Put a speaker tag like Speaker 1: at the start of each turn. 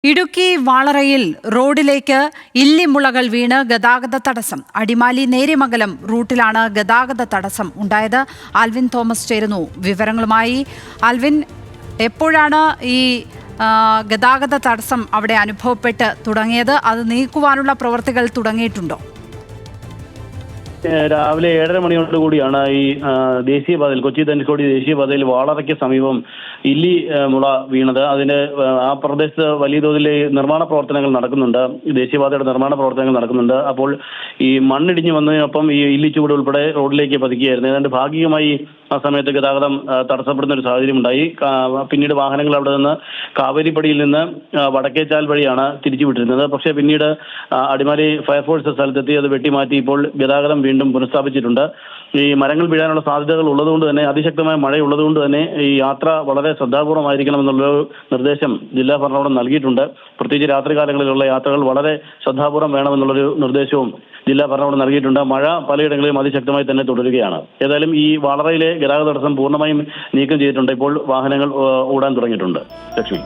Speaker 1: ഇടുക്കി വാളറയിൽ റോഡിലേക്ക് ഇല്ലിമുളകൾ വീണ് ഗതാഗത തടസ്സം. അടിമാലി നേര്യമംഗലം റൂട്ടിലാണ് ഗതാഗത തടസ്സം ഉണ്ടായത്. ആൽവിൻ തോമസ് ചേരുന്നു വിവരങ്ങളുമായി. ആൽവിൻ, എപ്പോഴാണ് ഈ ഗതാഗത തടസ്സം അവിടെ അനുഭവപ്പെട്ട് തുടങ്ങിയത്? അത് നീക്കുവാനുള്ള പ്രവൃത്തികൾ തുടങ്ങിയിട്ടുണ്ടോ?
Speaker 2: രാവിലെ 7:30 മണിയോടുകൂടിയാണ് ഈ ദേശീയപാതയിൽ, കൊച്ചി ധനുഷ്കോടി ദേശീയപാതയിൽ വാളറയ്ക്ക് സമീപം ഇല്ലി മുള വീണത്. അതിന് ആ പ്രദേശത്ത് വലിയ തോതിൽ നിർമ്മാണ പ്രവർത്തനങ്ങൾ നടക്കുന്നുണ്ട്. ദേശീയപാതയുടെ നിർമ്മാണ പ്രവർത്തനങ്ങൾ നടക്കുന്നുണ്ട്. അപ്പോൾ ഈ മണ്ണിടിഞ്ഞു വന്നതിനൊപ്പം ഈ ഇല്ലിച്ചൂട് ഉൾപ്പെടെ റോഡിലേക്ക് പതിക്കുകയായിരുന്നു. ഏതാണ്ട് ഭാഗികമായി ആ സമയത്ത് ഗതാഗതം തടസ്സപ്പെടുന്ന ഒരു സാഹചര്യം ഉണ്ടായി. പിന്നീട് വാഹനങ്ങൾ അവിടെ നിന്ന് കാവേരിപ്പടിയിൽ നിന്ന് വടക്കേച്ചാൽ വഴിയാണ് തിരിച്ചുവിട്ടിരുന്നത്. പക്ഷേ പിന്നീട് അടിമാലി ഫയർഫോഴ്സ് സ്ഥലത്തെത്തി അത് വെട്ടിമാറ്റി ഇപ്പോൾ ഗതാഗതം വീണ്ടും പുനഃസ്ഥാപിച്ചിട്ടുണ്ട്. ഈ മരങ്ങൾ വീഴാനുള്ള സാധ്യതകൾ ഉള്ളതുകൊണ്ട് തന്നെ, അതിശക്തമായ മഴയുള്ളതുകൊണ്ട് തന്നെ ഈ യാത്ര വളരെ ശ്രദ്ധാപൂർവമായിരിക്കണമെന്നുള്ളൊരു നിർദ്ദേശം ജില്ലാ ഭരണകൂടം നൽകിയിട്ടുണ്ട്. പ്രത്യേകിച്ച് രാത്രികാലങ്ങളിലുള്ള യാത്രകൾ വളരെ ശ്രദ്ധാപൂർവം വേണമെന്നുള്ളൊരു നിർദ്ദേശവും ജില്ലാ ഭരണകൂടം നൽകിയിട്ടുണ്ട്. മഴ പലയിടങ്ങളിലും അതിശക്തമായി തന്നെ തുടരുകയാണ്. ഏതായാലും ഈ വാളറയിലെ ഗതാഗത തടസ്സം പൂർണ്ണമായും നീക്കം ചെയ്തിട്ടുണ്ട്. ഇപ്പോൾ വാഹനങ്ങൾ ഓടാൻ തുടങ്ങിയിട്ടുണ്ട്. ലക്ഷ്മി.